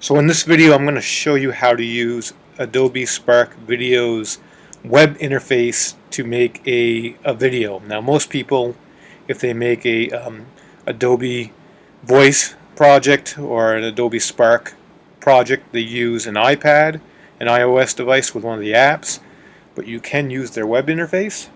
So in this video I'm going to show you how to use Adobe Spark Video's web interface to make a video. Now most people, if they make a Adobe Voice project or an Adobe Spark project, they use an iPad, an iOS device with one of the apps, but you can use their web interface.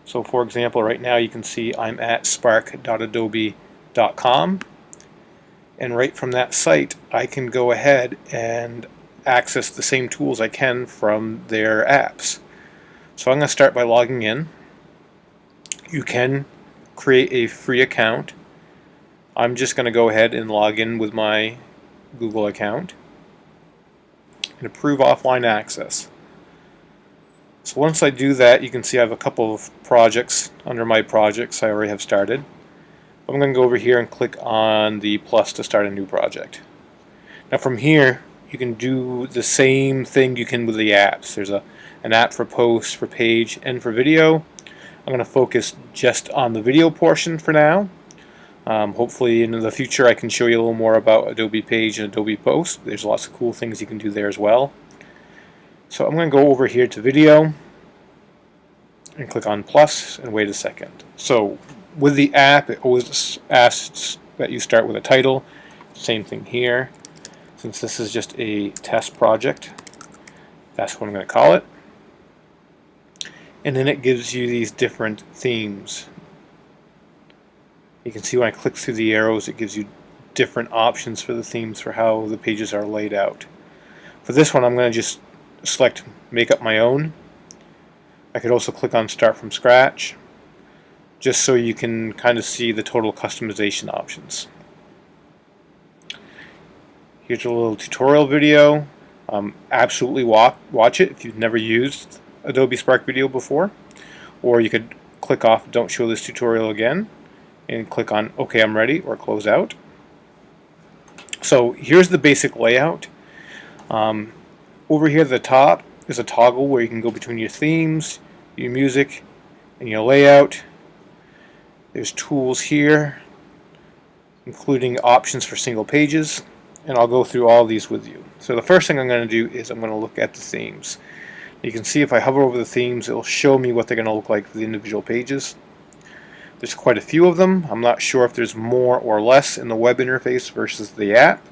So for example, right now you can see I'm at spark.adobe.com. And right from that site I can go ahead and access the same tools I can from their apps. So I'm going to start by logging in. You can create a free account. I'm just going to go ahead and log in with my Google account and approve offline access. So once I do that, you can see I have a couple of projects under my projects I already have started. I'm going to go over here and click on the plus to start a new project. Now from here you can do the same thing you can with the apps. There's an app for post, for page, and for video. I'm going to focus just on the video portion for now. Hopefully in the future I can show you a little more about Adobe Page and Adobe Post. There's lots of cool things you can do there as well. So I'm going to go over here to video and click on plus and wait a second. So with the app, it always asks that you start with a title. Same thing here. Since this is just a test project, that's what I'm going to call it. And then it gives you these different themes. You can see when I click through the arrows, it gives you different options for the themes for how the pages are laid out. For this one, I'm going to just select make up my own. I could also click on start from scratch, just so you can kind of see the total customization options. Here's a little tutorial video. Absolutely watch it if you've never used Adobe Spark Video before. Or you could click off don't show this tutorial again and click on OK, I'm ready, or close out. So here's the basic layout. Over here at the top is a toggle where you can go between your themes, your music, and your layout. There's tools here, including options for single pages, and I'll go through all these with you. So the first thing I'm going to do is I'm going to look at the themes. You can see if I hover over the themes, it will show me what they're going to look like for the individual pages. There's quite a few of them. I'm not sure if there's more or less in the web interface versus the app,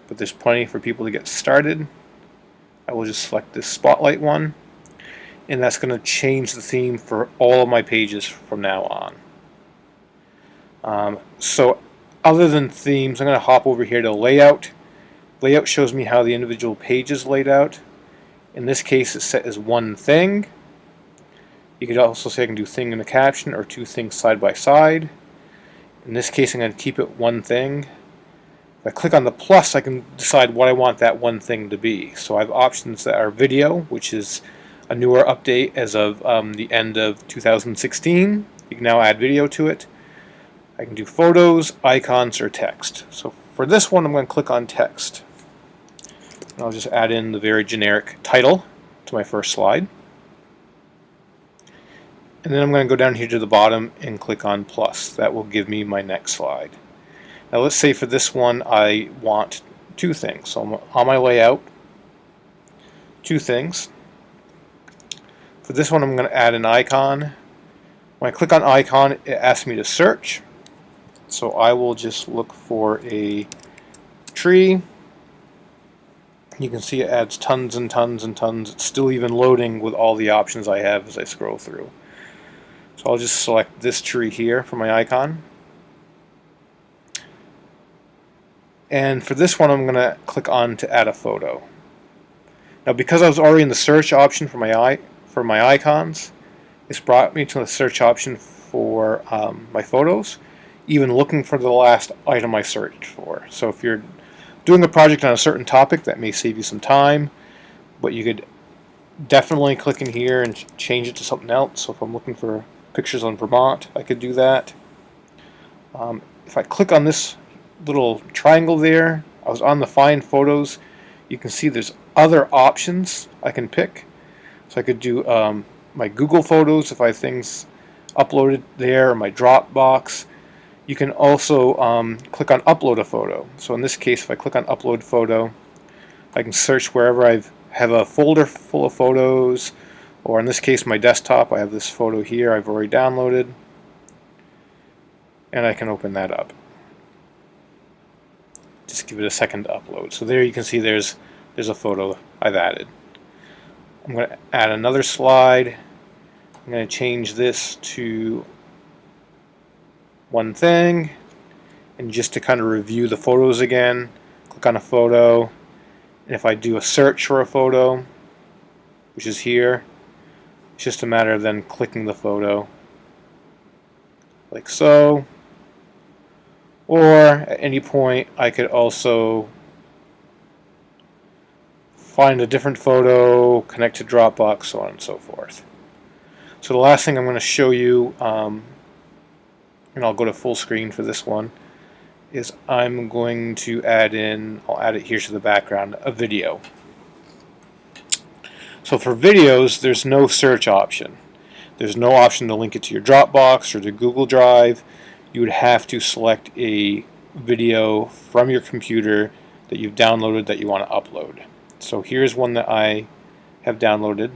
but there's plenty for people to get started. I will just select this spotlight one, and that's going to change the theme for all of my pages from now on. So other than themes, I'm going to hop over here to layout. Layout shows me how the individual page is laid out. In this case it's set as one thing. You could also say I can do thing in the caption or two things side by side. In this case I'm going to keep it one thing. If I click on the plus, I can decide what I want that one thing to be. So I have options that are video, which is a newer update as of the end of 2016. You can now add video to it. I can do photos, icons, or text. So for this one I'm going to click on text. And I'll just add in the very generic title to my first slide. And then I'm going to go down here to the bottom and click on plus. That will give me my next slide. Now let's say for this one I want two things. So I'm on my layout, two things. For this one I'm going to add an icon. When I click on icon, it asks me to search. So I will just look for a tree. You can see it adds tons and tons and tons. It's still even loading with all the options I have as I scroll through. So I'll just select this tree here for my icon. And for this one I'm going to click on to add a photo. Now because I was already in the search option for my icons, it's brought me to the search option for my photos, even looking for the last item I searched for. So if you're doing a project on a certain topic, that may save you some time, but you could definitely click in here and change it to something else. So if I'm looking for pictures on Vermont, I could do that. If I click on this little triangle there, I was on the find photos, you can see there's other options I can pick. So I could do my Google Photos if I have things uploaded there, or my Dropbox. You can also click on upload a photo. So in this case, if I click on upload photo, I can search wherever I have a folder full of photos, or in this case my desktop, I have this photo here I've already downloaded, and I can open that up. Just give it a second to upload. So there you can see there's a photo I've added. I'm going to add another slide. I'm going to change this to one thing, and just to kind of review the photos again, click on a photo, and if I do a search for a photo, which is here, it's just a matter of then clicking the photo like so, or at any point I could also find a different photo, connect to Dropbox, so on and so forth. So the last thing I'm going to show you, and I'll go to full screen for this one, is I'm going to add in, I'll add it here to the background, a video. So for videos, there's no search option. There's no option to link it to your Dropbox or to Google Drive. You would have to select a video from your computer that you've downloaded that you want to upload. So here's one that I have downloaded.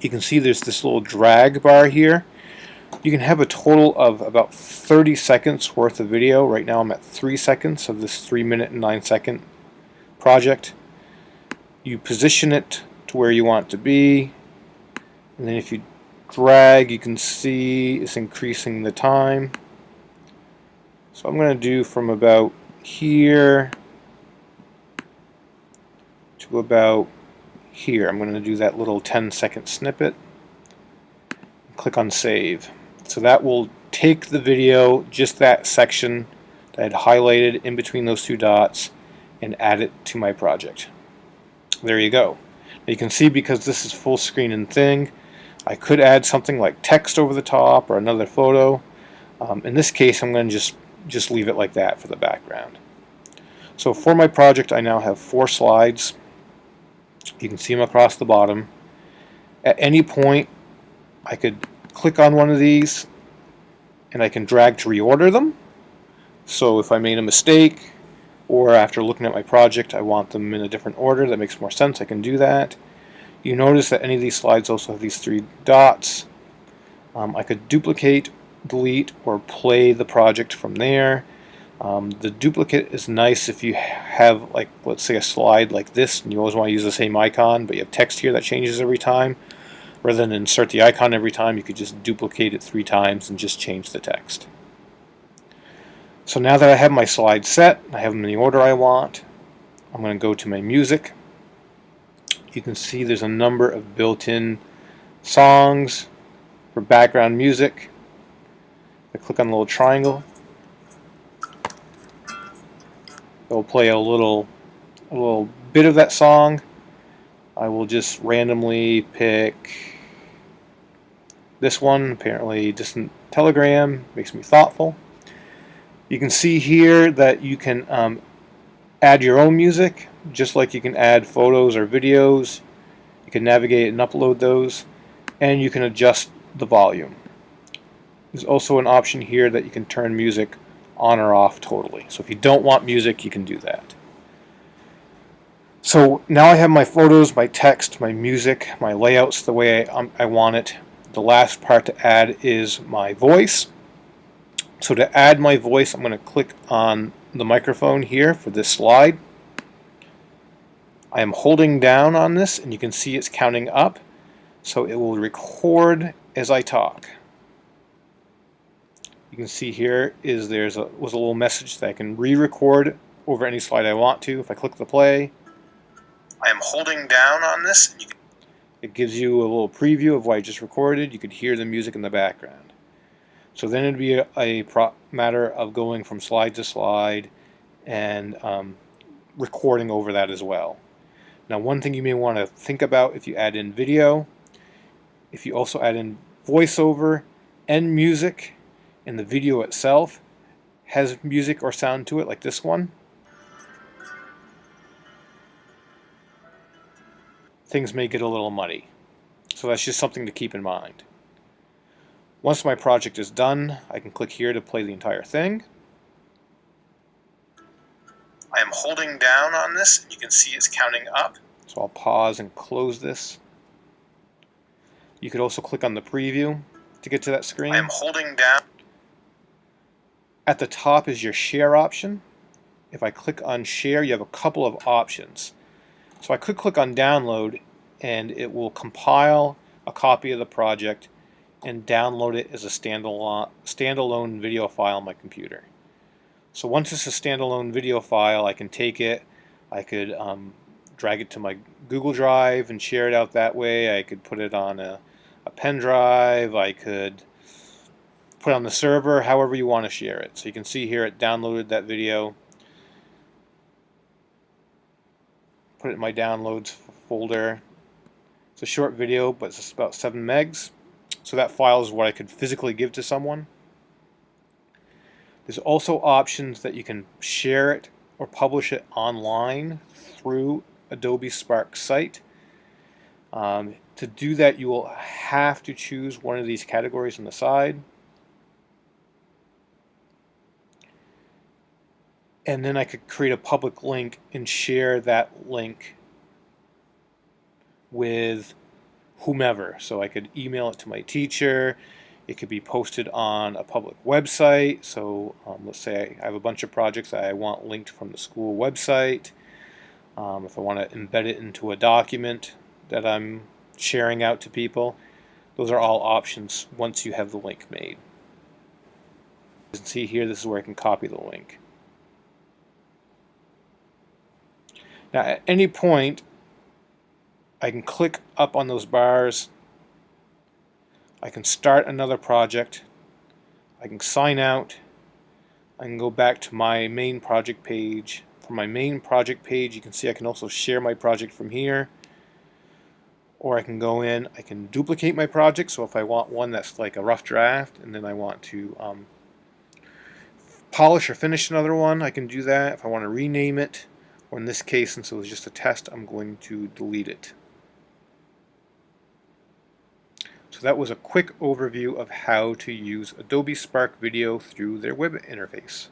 You can see there's this little drag bar here. You can have a total of about 30 seconds worth of video. Right now I'm at 3 seconds of this 3-minute and 9-second project. You position it to where you want it to be, and then if you drag, you can see it's increasing the time. So I'm going to do from about here to about here. I'm going to do that little 10-second snippet. Click on save. So that will take the video, just that section that I had highlighted in between those two dots, and add it to my project. There you go. Now you can see, because this is full screen and thing, I could add something like text over the top or another photo. In this case, I'm going to just leave it like that for the background. So for my project, I now have 4 slides. You can see them across the bottom. At any point, I could click on one of these and I can drag to reorder them. So if I made a mistake, or after looking at my project I want them in a different order that makes more sense, I can do that. You notice that any of these slides also have these 3 dots. I could duplicate, delete, or play the project from there. The duplicate is nice if you have, like, let's say a slide like this and you always want to use the same icon, but you have text here that changes every time. Rather than insert the icon every time, you could just duplicate it 3 times and just change the text. So now that I have my slides set, I have them in the order I want, I'm going to go to my music. You can see there's a number of built-in songs for background music. I click on the little triangle. It'll play a little bit of that song. I will just randomly pick this one, apparently Distant Telegram, makes me thoughtful. You can see here that you can add your own music, just like you can add photos or videos. You can navigate and upload those, and you can adjust the volume. There's also an option here that you can turn music on or off totally. So if you don't want music, you can do that. So now I have my photos, my text, my music, my layouts the way I want it. The last part to add is my voice. So to add my voice, I'm going to click on the microphone here for this slide. I am holding down on this, and you can see it's counting up, so it will record as I talk. You can see here was a little message that I can re-record over any slide I want to. If I click the play, I am holding down on this, and it gives you a little preview of what I just recorded. You could hear the music in the background. So then it'd be a matter of going from slide to slide and recording over that as well. Now, one thing you may want to think about if you add in video, if you also add in voiceover and music, and the video itself has music or sound to it, like this one, things may get a little muddy. So that's just something to keep in mind. Once my project is done, I can click here to play the entire thing. I am holding down on this, and you can see it's counting up. So I'll pause and close this. You could also click on the preview to get to that screen. I am holding down. At the top is your share option. If I click on share, you have a couple of options. So I could click on download, and it will compile a copy of the project and download it as a standalone video file on my computer. So once it's a standalone video file, I can take it, I could drag it to my Google Drive and share it out that way. I could put it on a pen drive, I could put it on the server, however you want to share it. So you can see here it downloaded that video. Put it in my downloads folder. It's a short video, but it's about 7 megs. So that file is what I could physically give to someone. There's also options that you can share it or publish it online through Adobe Spark site. To do that, you will have to choose one of these categories on the side. And then I could create a public link and share that link with whomever. So I could email it to my teacher. It could be posted on a public website. So let's say I have a bunch of projects that I want linked from the school website. If I want to embed it into a document that I'm sharing out to people, those are all options once you have the link made. You can see here, this is where I can copy the link. Now at any point, I can click up on those bars. I can start another project. I can sign out. I can go back to my main project page. From my main project page, you can see I can also share my project from here. Or I can go in, I can duplicate my project. So if I want one that's like a rough draft and then I want to polish or finish another one, I can do that. If I want to rename it, or in this case, since it was just a test, I'm going to delete it. So that was a quick overview of how to use Adobe Spark Video through their web interface.